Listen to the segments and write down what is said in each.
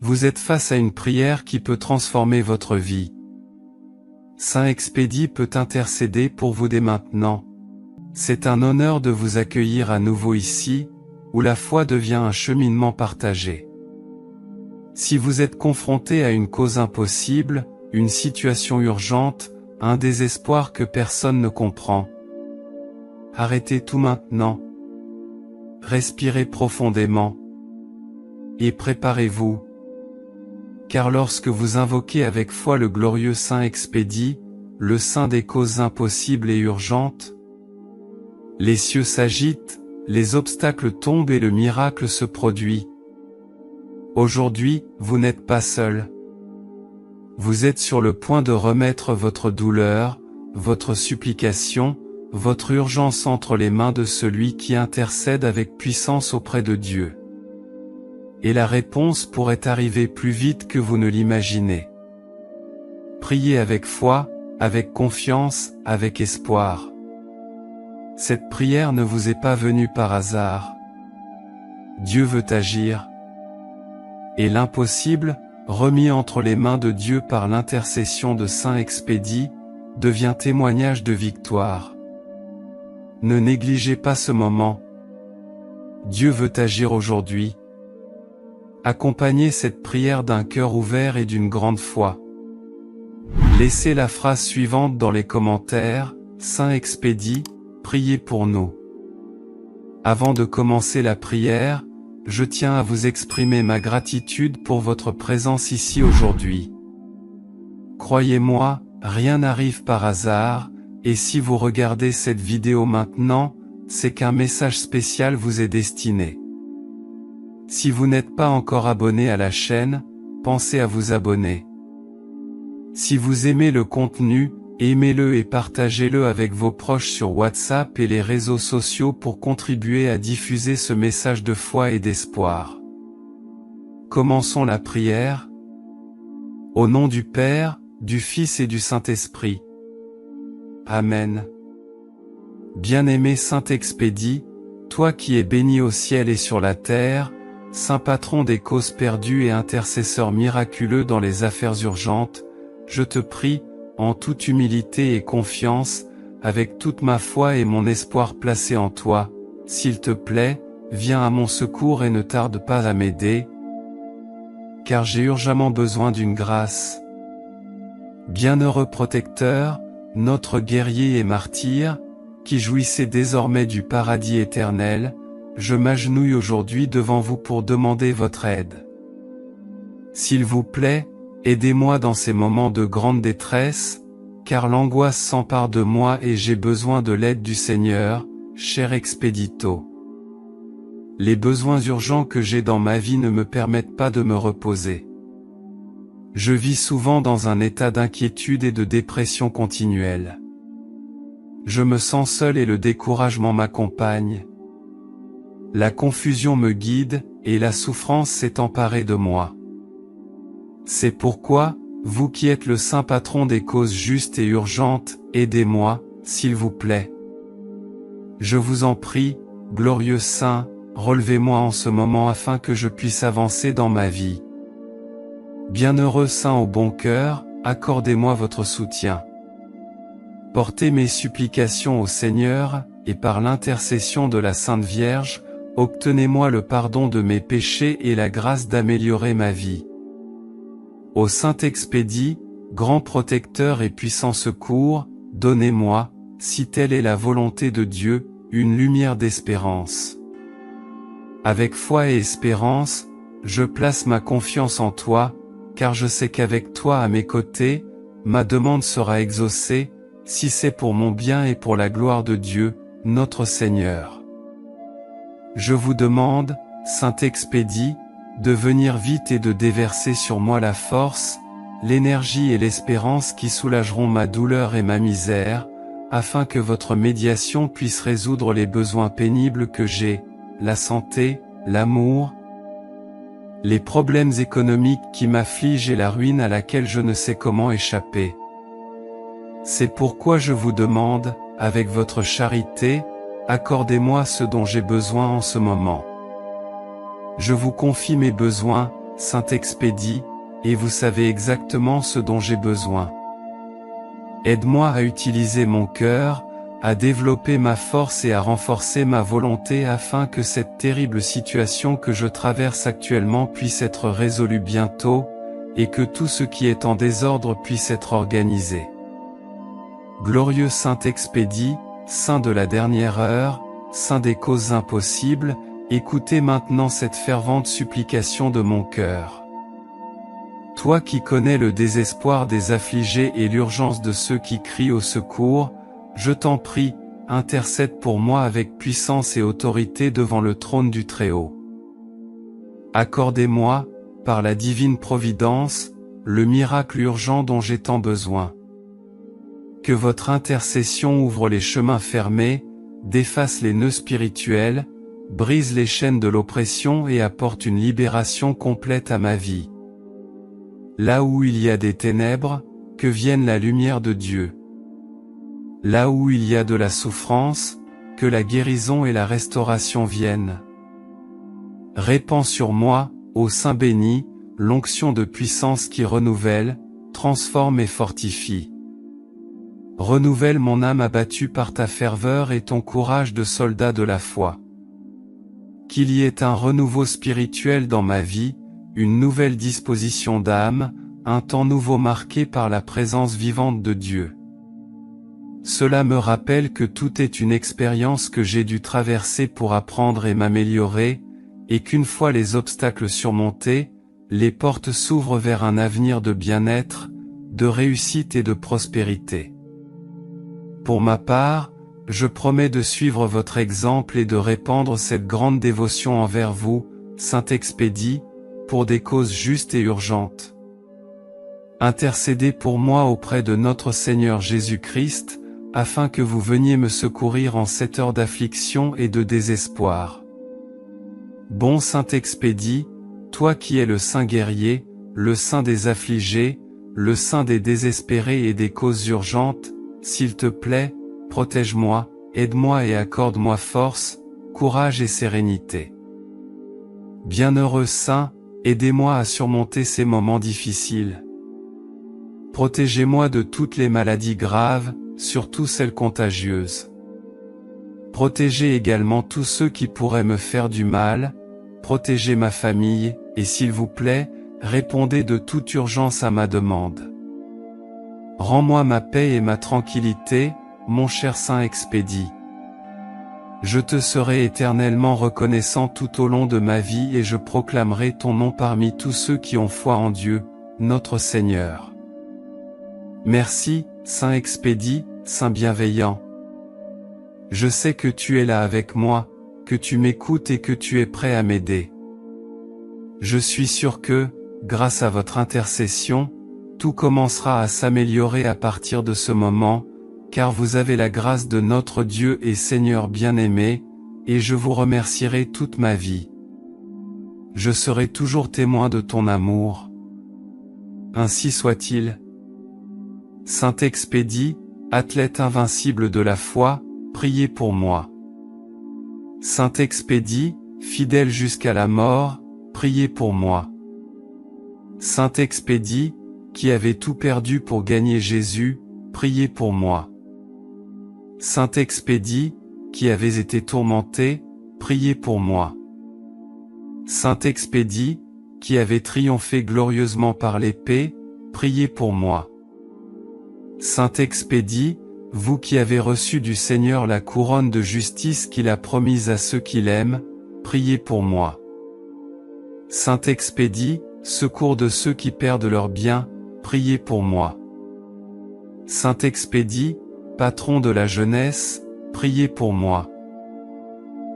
Vous êtes face à une prière qui peut transformer votre vie. Saint Expédie peut intercéder pour vous dès maintenant. C'est un honneur de vous accueillir à nouveau ici, où la foi devient un cheminement partagé. Si vous êtes confronté à une cause impossible, une situation urgente, un désespoir que personne ne comprend, arrêtez tout maintenant. Respirez profondément. Et préparez-vous. Car lorsque vous invoquez avec foi le glorieux Saint Expédie, le saint des causes impossibles et urgentes, les cieux s'agitent, les obstacles tombent et le miracle se produit. Aujourd'hui, vous n'êtes pas seul. Vous êtes sur le point de remettre votre douleur, votre supplication, votre urgence entre les mains de celui qui intercède avec puissance auprès de Dieu. Et la réponse pourrait arriver plus vite que vous ne l'imaginez. Priez avec foi, avec confiance, avec espoir. Cette prière ne vous est pas venue par hasard. Dieu veut agir. Et l'impossible, remis entre les mains de Dieu par l'intercession de Saint Expédie, devient témoignage de victoire. Ne négligez pas ce moment. Dieu veut agir aujourd'hui. Accompagnez cette prière d'un cœur ouvert et d'une grande foi. Laissez la phrase suivante dans les commentaires, Saint Expédie, priez pour nous. Avant de commencer la prière, je tiens à vous exprimer ma gratitude pour votre présence ici aujourd'hui. Croyez-moi, rien n'arrive par hasard, et si vous regardez cette vidéo maintenant, c'est qu'un message spécial vous est destiné. Si vous n'êtes pas encore abonné à la chaîne, pensez à vous abonner. Si vous aimez le contenu, aimez-le et partagez-le avec vos proches sur WhatsApp et les réseaux sociaux pour contribuer à diffuser ce message de foi et d'espoir. Commençons la prière. Au nom du Père, du Fils et du Saint-Esprit. Amen. Bien-aimé Saint Expédie, toi qui es béni au ciel et sur la terre, Saint patron des causes perdues et intercesseur miraculeux dans les affaires urgentes, je te prie, en toute humilité et confiance, avec toute ma foi et mon espoir placé en toi, s'il te plaît, viens à mon secours et ne tarde pas à m'aider, car j'ai urgemment besoin d'une grâce. Bienheureux protecteur, notre guerrier et martyr, qui jouissez désormais du paradis éternel, je m'agenouille aujourd'hui devant vous pour demander votre aide. S'il vous plaît, aidez-moi dans ces moments de grande détresse, car l'angoisse s'empare de moi et j'ai besoin de l'aide du Seigneur, cher Expédito. Les besoins urgents que j'ai dans ma vie ne me permettent pas de me reposer. Je vis souvent dans un état d'inquiétude et de dépression continuelle. Je me sens seul et le découragement m'accompagne. La confusion me guide, et la souffrance s'est emparée de moi. C'est pourquoi, vous qui êtes le saint patron des causes justes et urgentes, aidez-moi, s'il vous plaît. Je vous en prie, glorieux Saint, relevez-moi en ce moment afin que je puisse avancer dans ma vie. Bienheureux Saint au bon cœur, accordez-moi votre soutien. Portez mes supplications au Seigneur, et par l'intercession de la Sainte Vierge, obtenez-moi le pardon de mes péchés et la grâce d'améliorer ma vie. Ô Saint Expédie, grand protecteur et puissant secours, donnez-moi, si telle est la volonté de Dieu, une lumière d'espérance. Avec foi et espérance, je place ma confiance en toi, car je sais qu'avec toi à mes côtés, ma demande sera exaucée, si c'est pour mon bien et pour la gloire de Dieu, notre Seigneur. Je vous demande, Saint Expédie, de venir vite et de déverser sur moi la force, l'énergie et l'espérance qui soulageront ma douleur et ma misère, afin que votre médiation puisse résoudre les besoins pénibles que j'ai, la santé, l'amour, les problèmes économiques qui m'affligent et la ruine à laquelle je ne sais comment échapper. C'est pourquoi je vous demande, avec votre charité, accordez-moi ce dont j'ai besoin en ce moment. Je vous confie mes besoins, Saint-Expédie, et vous savez exactement ce dont j'ai besoin. Aide-moi à utiliser mon cœur, à développer ma force et à renforcer ma volonté afin que cette terrible situation que je traverse actuellement puisse être résolue bientôt, et que tout ce qui est en désordre puisse être organisé. Glorieux Saint-Expédie, Saint de la dernière heure, Saint des causes impossibles, écoutez maintenant cette fervente supplication de mon cœur. Toi qui connais le désespoir des affligés et l'urgence de ceux qui crient au secours, je t'en prie, intercède pour moi avec puissance et autorité devant le trône du Très-Haut. Accordez-moi, par la divine providence, le miracle urgent dont j'ai tant besoin. Que votre intercession ouvre les chemins fermés, défasse les nœuds spirituels, brise les chaînes de l'oppression et apporte une libération complète à ma vie. Là où il y a des ténèbres, que vienne la lumière de Dieu. Là où il y a de la souffrance, que la guérison et la restauration viennent. Répands sur moi, ô Saint béni, l'onction de puissance qui renouvelle, transforme et fortifie. Renouvelle mon âme abattue par ta ferveur et ton courage de soldat de la foi. Qu'il y ait un renouveau spirituel dans ma vie, une nouvelle disposition d'âme, un temps nouveau marqué par la présence vivante de Dieu. Cela me rappelle que tout est une expérience que j'ai dû traverser pour apprendre et m'améliorer, et qu'une fois les obstacles surmontés, les portes s'ouvrent vers un avenir de bien-être, de réussite et de prospérité. Pour ma part, je promets de suivre votre exemple et de répandre cette grande dévotion envers vous, Saint-Expédie, pour des causes justes et urgentes. Intercédez pour moi auprès de notre Seigneur Jésus-Christ, afin que vous veniez me secourir en cette heure d'affliction et de désespoir. Bon Saint-Expédie, toi qui es le Saint guerrier, le Saint des affligés, le Saint des désespérés et des causes urgentes, s'il te plaît, protège-moi, aide-moi et accorde-moi force, courage et sérénité. Bienheureux Saint, aidez-moi à surmonter ces moments difficiles. Protégez-moi de toutes les maladies graves, surtout celles contagieuses. Protégez également tous ceux qui pourraient me faire du mal, protégez ma famille, et s'il vous plaît, répondez de toute urgence à ma demande. Rends-moi ma paix et ma tranquillité, mon cher Saint-Expédie. Je te serai éternellement reconnaissant tout au long de ma vie et je proclamerai ton nom parmi tous ceux qui ont foi en Dieu, notre Seigneur. Merci, Saint-Expédie, Saint bienveillant. Je sais que tu es là avec moi, que tu m'écoutes et que tu es prêt à m'aider. Je suis sûr que, grâce à votre intercession, tout commencera à s'améliorer à partir de ce moment, car vous avez la grâce de notre Dieu et Seigneur bien-aimé, et je vous remercierai toute ma vie. Je serai toujours témoin de ton amour. Ainsi soit-il. Saint-Expédie, athlète invincible de la foi, priez pour moi. Saint-Expédie, fidèle jusqu'à la mort, priez pour moi. Saint-Expédie, qui avait tout perdu pour gagner Jésus, priez pour moi. Saint-Expédie, qui avez été tourmenté, priez pour moi. Saint-Expédie, qui avez triomphé glorieusement par l'épée, priez pour moi. Saint-Expédie, vous qui avez reçu du Seigneur la couronne de justice qu'il a promise à ceux qui l'aiment, priez pour moi. Saint-Expédie, secours de ceux qui perdent leurs biens, priez pour moi. Saint-Expédie, patron de la jeunesse, priez pour moi.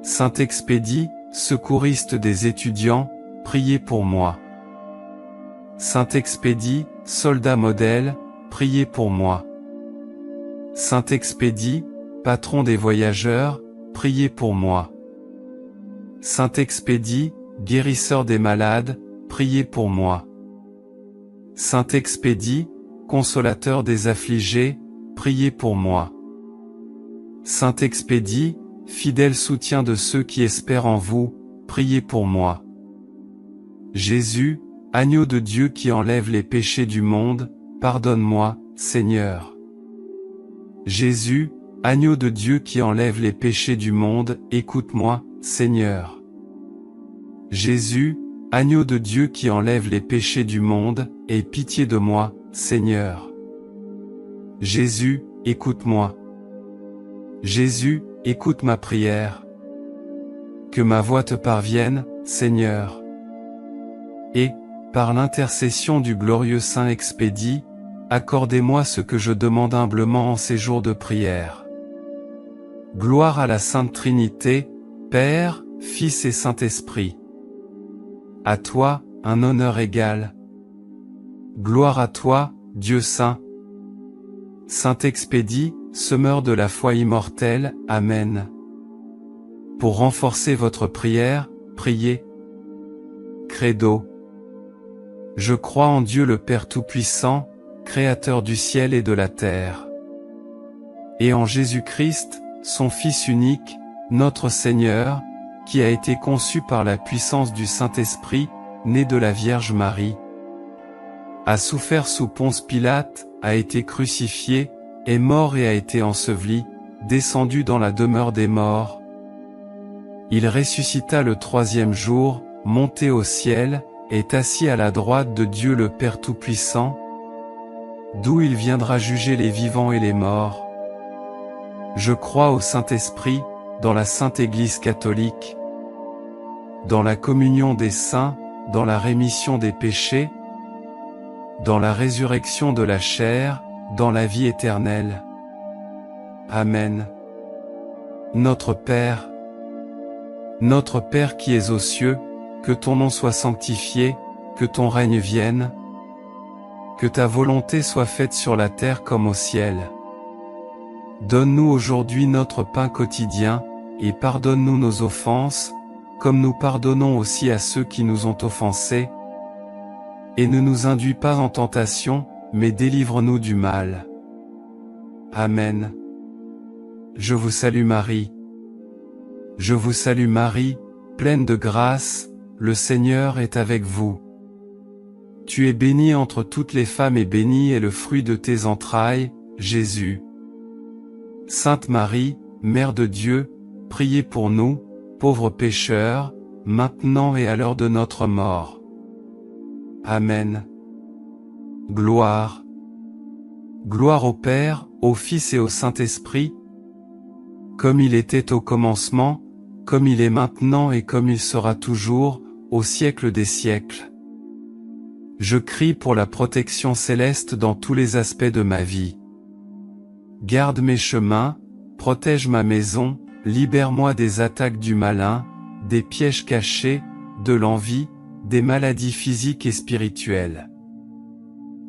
Saint-Expédie, secouriste des étudiants, priez pour moi. Saint-Expédie, soldat modèle, priez pour moi. Saint-Expédie, patron des voyageurs, priez pour moi. Saint-Expédie, guérisseur des malades, priez pour moi. Saint-Expédie, consolateur des affligés, priez pour moi. Saint-Expédie, fidèle soutien de ceux qui espèrent en vous, priez pour moi. Jésus, agneau de Dieu qui enlève les péchés du monde, pardonne-moi, Seigneur. Jésus, agneau de Dieu qui enlève les péchés du monde, écoute-moi, Seigneur. Jésus, agneau de Dieu qui enlève les péchés du monde, aie pitié de moi, Seigneur. Jésus, écoute-moi. Jésus, écoute ma prière. Que ma voix te parvienne, Seigneur. Et, par l'intercession du glorieux Saint Expédie, accordez-moi ce que je demande humblement en ces jours de prière. Gloire à la Sainte Trinité, Père, Fils et Saint-Esprit. À toi, un honneur égal. Gloire à toi, Dieu Saint. Saint Expédie, semeur de la foi immortelle, Amen. Pour renforcer votre prière, priez. Credo. Je crois en Dieu le Père Tout-Puissant, Créateur du ciel et de la terre. Et en Jésus-Christ, son Fils unique, notre Seigneur, qui a été conçu par la puissance du Saint-Esprit, né de la Vierge Marie, a souffert sous Ponce Pilate, a été crucifié, est mort et a été enseveli, descendu dans la demeure des morts. Il ressuscita le troisième jour, monté au ciel, est assis à la droite de Dieu le Père Tout-Puissant, d'où il viendra juger les vivants et les morts. Je crois au Saint-Esprit, dans la Sainte Église catholique, dans la communion des saints, dans la rémission des péchés, dans la résurrection de la chair, dans la vie éternelle. Amen. Notre Père qui es aux cieux, que ton nom soit sanctifié, que ton règne vienne, que ta volonté soit faite sur la terre comme au ciel. Donne-nous aujourd'hui notre pain quotidien, et pardonne-nous nos offenses, comme nous pardonnons aussi à ceux qui nous ont offensés. Et ne nous induis pas en tentation, mais délivre-nous du mal. Amen. Je vous salue Marie. Je vous salue Marie, pleine de grâce, le Seigneur est avec vous. Tu es bénie entre toutes les femmes et béni est le fruit de tes entrailles, Jésus. Sainte Marie, Mère de Dieu, priez pour nous, pauvres pécheurs, maintenant et à l'heure de notre mort. Amen. Gloire. Gloire au Père, au Fils et au Saint-Esprit, comme il était au commencement, comme il est maintenant et comme il sera toujours, au siècle des siècles. Je crie pour la protection céleste dans tous les aspects de ma vie. Garde mes chemins, protège ma maison, libère-moi des attaques du malin, des pièges cachés, de l'envie, des maladies physiques et spirituelles.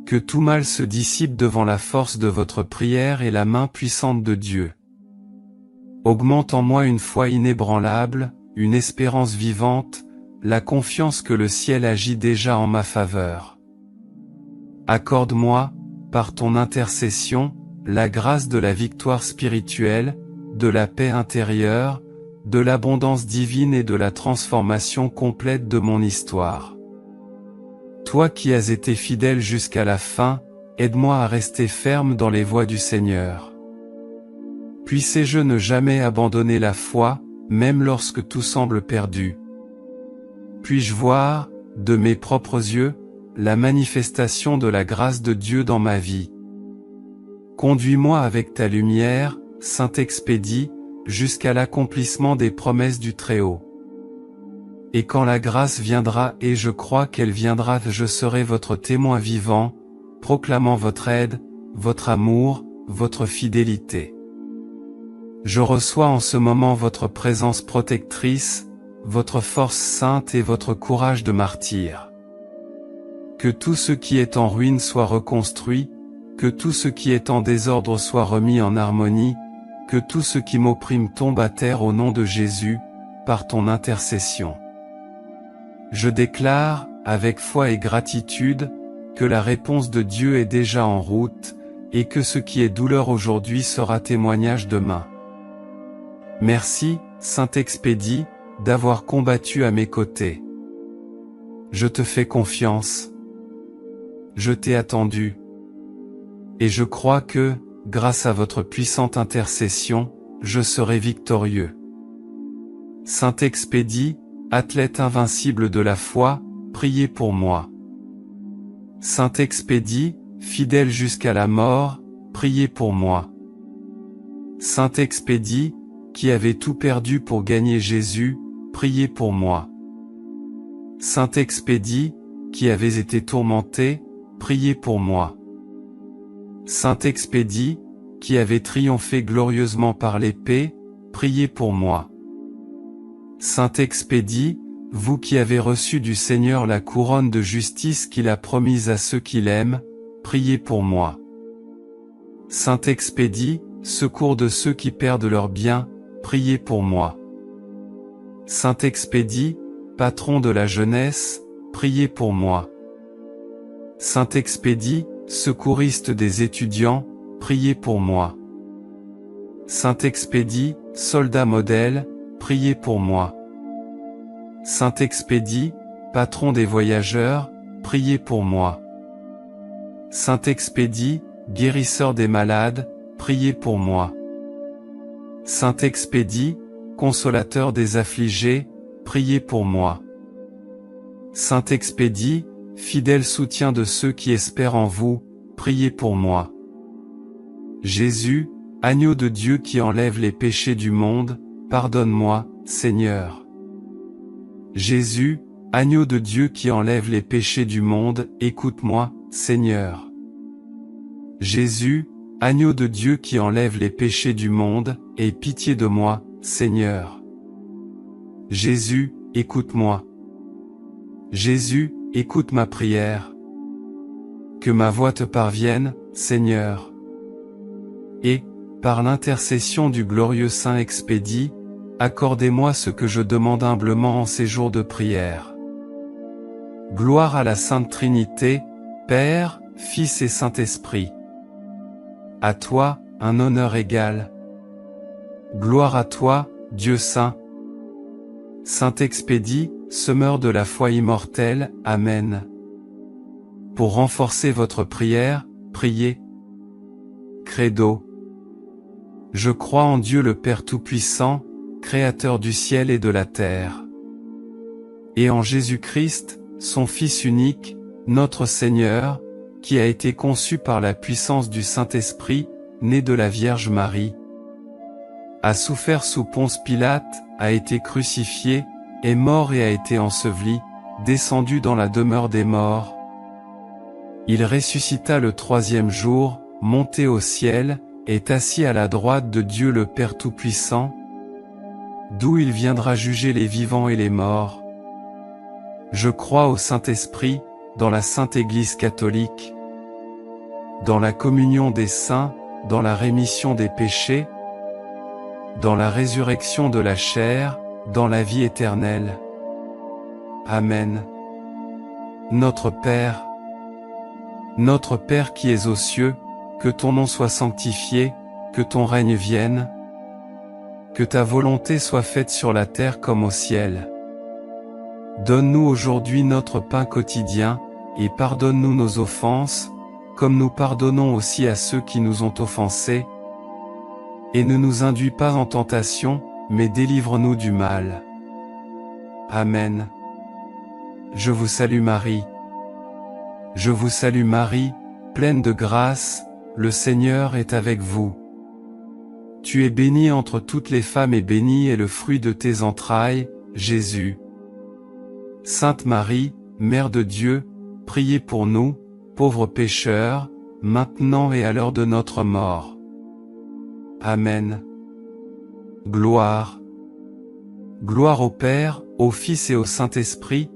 Que tout mal se dissipe devant la force de votre prière et la main puissante de Dieu. Augmente en moi une foi inébranlable, une espérance vivante, la confiance que le ciel agit déjà en ma faveur. Accorde-moi, par ton intercession, la grâce de la victoire spirituelle, de la paix intérieure, de l'abondance divine et de la transformation complète de mon histoire. Toi qui as été fidèle jusqu'à la fin, aide-moi à rester ferme dans les voies du Seigneur. Puissé-je ne jamais abandonner la foi, même lorsque tout semble perdu. Puis-je voir, de mes propres yeux, la manifestation de la grâce de Dieu dans ma vie. Conduis-moi avec ta lumière, Saint Expédie, jusqu'à l'accomplissement des promesses du Très-Haut. Et quand la grâce viendra, et je crois qu'elle viendra, je serai votre témoin vivant, proclamant votre aide, votre amour, votre fidélité. Je reçois en ce moment votre présence protectrice, votre force sainte et votre courage de martyr. Que tout ce qui est en ruine soit reconstruit, que tout ce qui est en désordre soit remis en harmonie, que tout ce qui m'opprime tombe à terre au nom de Jésus, par ton intercession. Je déclare, avec foi et gratitude, que la réponse de Dieu est déjà en route, et que ce qui est douleur aujourd'hui sera témoignage demain. Merci, Saint Expédie, d'avoir combattu à mes côtés. Je te fais confiance. Je t'ai attendu. Et je crois que, grâce à votre puissante intercession, je serai victorieux. Saint Expédie, athlète invincible de la foi, priez pour moi. Saint Expédie, fidèle jusqu'à la mort, priez pour moi. Saint Expédie, qui avait tout perdu pour gagner Jésus, priez pour moi. Saint Expédie, qui avait été tourmenté, priez pour moi. Saint Expédie, qui avait triomphé glorieusement par l'épée, priez pour moi. Saint Expédie, vous qui avez reçu du Seigneur la couronne de justice qu'il a promise à ceux qui l'aiment, priez pour moi. Saint Expédie, secours de ceux qui perdent leurs biens, priez pour moi. Saint Expédie, patron de la jeunesse, priez pour moi. Saint Expédie, secouriste des étudiants, priez pour moi. Saint Expédie, soldat modèle, priez pour moi. Saint Expédie, patron des voyageurs, priez pour moi. Saint Expédie, guérisseur des malades, priez pour moi. Saint Expédie, consolateur des affligés, priez pour moi. Saint Expédie, fidèle soutien de ceux qui espèrent en vous, priez pour moi. Jésus, agneau de Dieu qui enlève les péchés du monde, pardonne-moi, Seigneur. Jésus, agneau de Dieu qui enlève les péchés du monde, écoute-moi, Seigneur. Jésus, agneau de Dieu qui enlève les péchés du monde, aie pitié de moi, Seigneur. Jésus, écoute-moi. Jésus, écoute ma prière. Que ma voix te parvienne, Seigneur. Et, par l'intercession du glorieux Saint Expédie, accordez-moi ce que je demande humblement en ces jours de prière. Gloire à la Sainte Trinité, Père, Fils et Saint-Esprit. À toi, un honneur égal. Gloire à toi, Dieu Saint. Saint Expédie, semeur de la foi immortelle, Amen. Pour renforcer votre prière, priez. Credo. Je crois en Dieu le Père Tout-Puissant, Créateur du ciel et de la terre. Et en Jésus-Christ, son Fils unique, notre Seigneur, qui a été conçu par la puissance du Saint-Esprit, né de la Vierge Marie, a souffert sous Ponce Pilate, a été crucifié, est mort et a été enseveli, descendu dans la demeure des morts. Il ressuscita le troisième jour, monté au ciel, est assis à la droite de Dieu le Père Tout-Puissant, d'où il viendra juger les vivants et les morts. Je crois au Saint-Esprit, dans la Sainte Église catholique, dans la communion des saints, dans la rémission des péchés, dans la résurrection de la chair, dans la vie éternelle. Amen. Notre Père qui es aux cieux, que ton nom soit sanctifié, que ton règne vienne, que ta volonté soit faite sur la terre comme au ciel. Donne-nous aujourd'hui notre pain quotidien, et pardonne-nous nos offenses, comme nous pardonnons aussi à ceux qui nous ont offensés. Et ne nous induis pas en tentation, mais délivre-nous du mal. Amen. Je vous salue Marie. Je vous salue Marie, pleine de grâce, le Seigneur est avec vous. Tu es bénie entre toutes les femmes et béni est le fruit de tes entrailles, Jésus. Sainte Marie, Mère de Dieu, priez pour nous, pauvres pécheurs, maintenant et à l'heure de notre mort. Amen. Gloire. Gloire au Père, au Fils et au Saint-Esprit,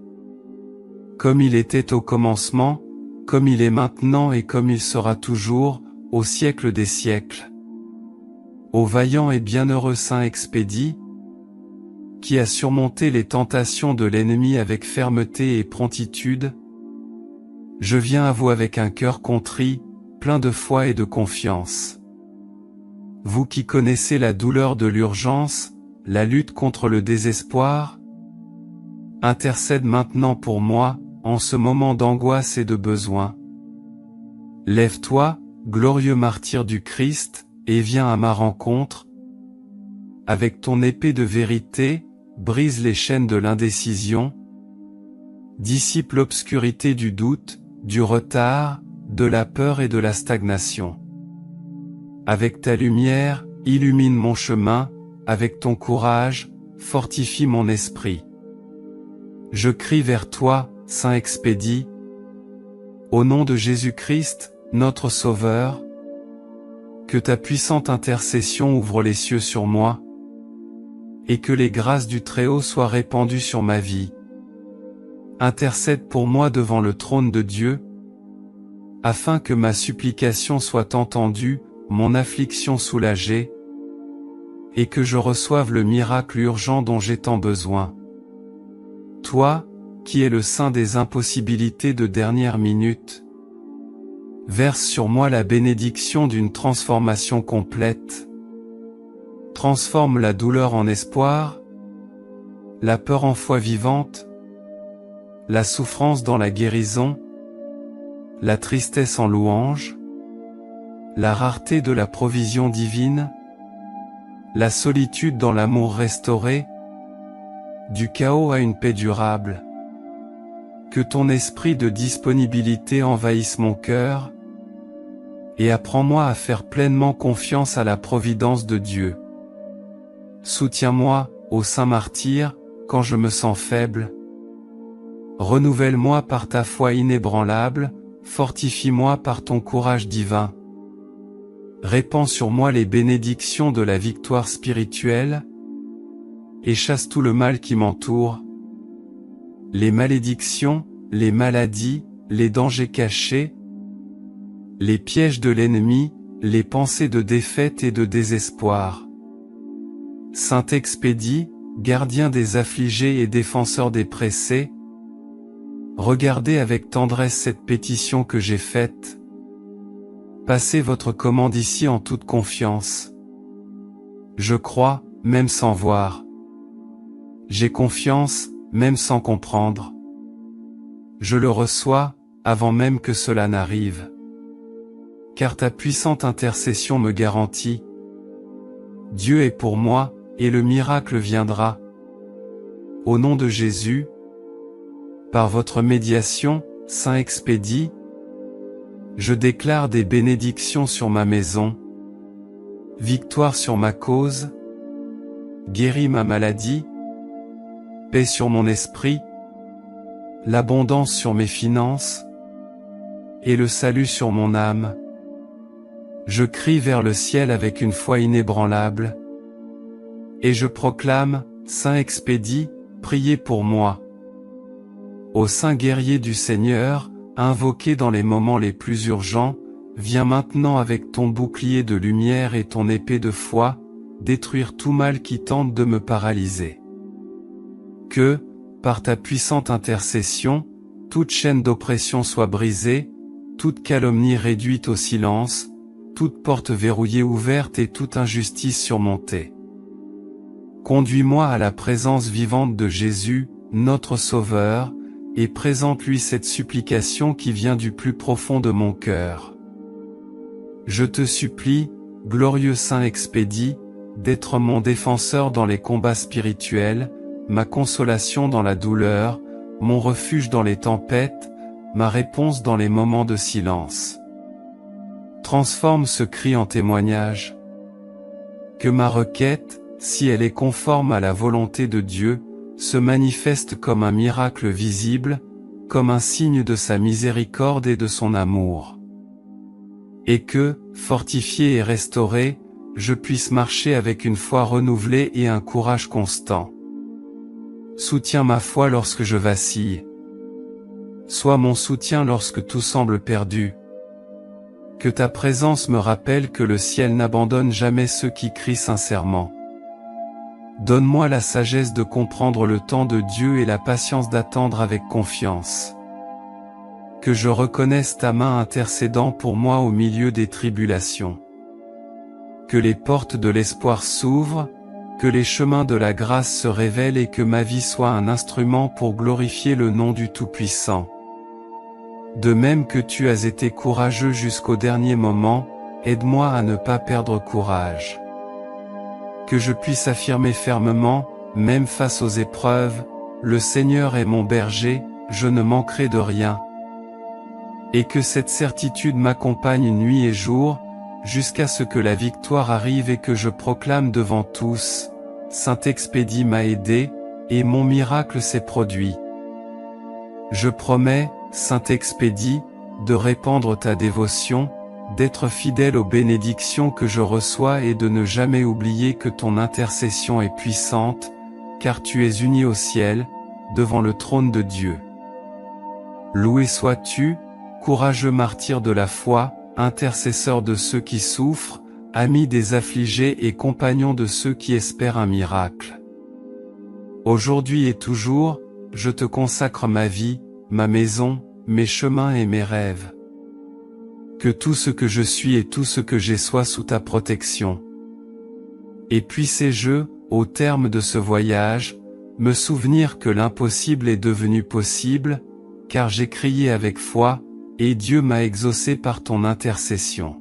comme il était au commencement, comme il est maintenant et comme il sera toujours, au siècle des siècles. Ô vaillant et bienheureux Saint Expédie, qui a surmonté les tentations de l'ennemi avec fermeté et promptitude, je viens à vous avec un cœur contrit, plein de foi et de confiance. Vous qui connaissez la douleur de l'urgence, la lutte contre le désespoir, intercède maintenant pour moi, en ce moment d'angoisse et de besoin. Lève-toi, glorieux martyr du Christ, et viens à ma rencontre. Avec ton épée de vérité, brise les chaînes de l'indécision. Dissipe l'obscurité du doute, du retard, de la peur et de la stagnation. Avec ta lumière, illumine mon chemin, avec ton courage, fortifie mon esprit. Je crie vers toi, Saint Expédie. Au nom de Jésus-Christ, notre Sauveur, que ta puissante intercession ouvre les cieux sur moi, et que les grâces du Très-Haut soient répandues sur ma vie. Intercède pour moi devant le trône de Dieu, afin que ma supplication soit entendue, mon affliction soulagée, et que je reçoive le miracle urgent dont j'ai tant besoin. Toi, qui es le saint des impossibilités de dernière minute, verse sur moi la bénédiction d'une transformation complète. Transforme la douleur en espoir, la peur en foi vivante, la souffrance dans la guérison, la tristesse en louange, la rareté de la provision divine, la solitude dans l'amour restauré, du chaos à une paix durable. Que ton esprit de disponibilité envahisse mon cœur, et apprends-moi à faire pleinement confiance à la providence de Dieu. Soutiens-moi, ô Saint Martyr, quand je me sens faible. Renouvelle-moi par ta foi inébranlable, fortifie-moi par ton courage divin. Répands sur moi les bénédictions de la victoire spirituelle, et chasse tout le mal qui m'entoure. Les malédictions, les maladies, les dangers cachés, les pièges de l'ennemi, les pensées de défaite et de désespoir. Saint Expédie, gardien des affligés et défenseur des pressés, regardez avec tendresse cette pétition que j'ai faite. Passez votre commande ici en toute confiance. Je crois, même sans voir. J'ai confiance, même sans comprendre. Je le reçois, avant même que cela n'arrive. Car ta puissante intercession me garantit. Dieu est pour moi, et le miracle viendra. Au nom de Jésus, par votre médiation, Saint Expédie, je déclare des bénédictions sur ma maison, victoire sur ma cause, guéris ma maladie, paix sur mon esprit, l'abondance sur mes finances, et le salut sur mon âme. Je crie vers le ciel avec une foi inébranlable, et je proclame, Saint Expédie, priez pour moi. Ô saint guerrier du Seigneur, invoqué dans les moments les plus urgents, viens maintenant avec ton bouclier de lumière et ton épée de foi, détruire tout mal qui tente de me paralyser. Que, par ta puissante intercession, toute chaîne d'oppression soit brisée, toute calomnie réduite au silence, toute porte verrouillée ouverte et toute injustice surmontée. Conduis-moi à la présence vivante de Jésus, notre Sauveur, et présente-lui cette supplication qui vient du plus profond de mon cœur. Je te supplie, glorieux Saint Expédie, d'être mon défenseur dans les combats spirituels, ma consolation dans la douleur, mon refuge dans les tempêtes, ma réponse dans les moments de silence. Transforme ce cri en témoignage. Que ma requête, si elle est conforme à la volonté de Dieu, se manifeste comme un miracle visible, comme un signe de sa miséricorde et de son amour. Et que, fortifié et restauré, je puisse marcher avec une foi renouvelée et un courage constant. Soutiens ma foi lorsque je vacille. Sois mon soutien lorsque tout semble perdu. Que ta présence me rappelle que le ciel n'abandonne jamais ceux qui crient sincèrement. Donne-moi la sagesse de comprendre le temps de Dieu et la patience d'attendre avec confiance. Que je reconnaisse ta main intercédant pour moi au milieu des tribulations. Que les portes de l'espoir s'ouvrent, que les chemins de la grâce se révèlent et que ma vie soit un instrument pour glorifier le nom du Tout-Puissant. De même que tu as été courageux jusqu'au dernier moment, aide-moi à ne pas perdre courage. Que je puisse affirmer fermement, même face aux épreuves, le Seigneur est mon berger, je ne manquerai de rien. Et que cette certitude m'accompagne nuit et jour, jusqu'à ce que la victoire arrive et que je proclame devant tous, Saint-Expédie m'a aidé, et mon miracle s'est produit. Je promets, Saint-Expédie, de répandre ta dévotion, d'être fidèle aux bénédictions que je reçois et de ne jamais oublier que ton intercession est puissante, car tu es uni au ciel, devant le trône de Dieu. Loué sois-tu, courageux martyr de la foi, intercesseur de ceux qui souffrent, ami des affligés et compagnon de ceux qui espèrent un miracle. Aujourd'hui et toujours, je te consacre ma vie, ma maison, mes chemins et mes rêves. Que tout ce que je suis et tout ce que j'ai soit sous ta protection. Et puissé-je, au terme de ce voyage, me souvenir que l'impossible est devenu possible, car j'ai crié avec foi, et Dieu m'a exaucé par ton intercession.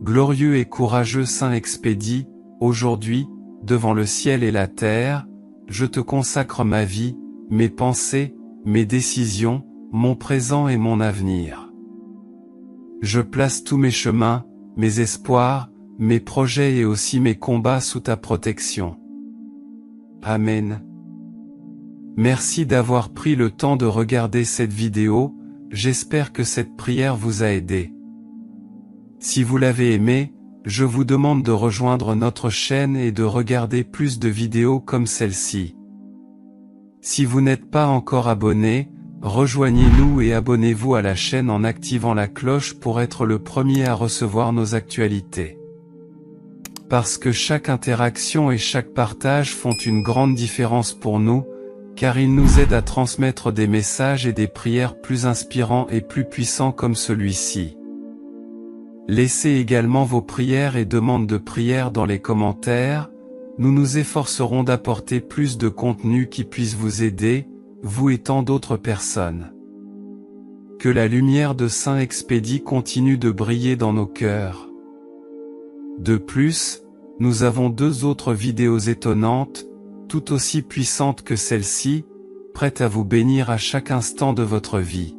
Glorieux et courageux Saint Expédie, aujourd'hui, devant le ciel et la terre, je te consacre ma vie, mes pensées, mes décisions, mon présent et mon avenir. Je place tous mes chemins, mes espoirs, mes projets et aussi mes combats sous ta protection. Amen. Merci d'avoir pris le temps de regarder cette vidéo, j'espère que cette prière vous a aidé. Si vous l'avez aimé, je vous demande de rejoindre notre chaîne et de regarder plus de vidéos comme celle-ci. Si vous n'êtes pas encore abonné, rejoignez-nous et abonnez-vous à la chaîne en activant la cloche pour être le premier à recevoir nos actualités. Parce que chaque interaction et chaque partage font une grande différence pour nous, car ils nous aident à transmettre des messages et des prières plus inspirants et plus puissants comme celui-ci. Laissez également vos prières et demandes de prière dans les commentaires, nous nous efforcerons d'apporter plus de contenu qui puisse vous aider, vous et tant d'autres personnes. Que la lumière de Saint Expédie continue de briller dans nos cœurs. De plus, nous avons 2 autres vidéos étonnantes, tout aussi puissantes que celle-ci, prêtes à vous bénir à chaque instant de votre vie.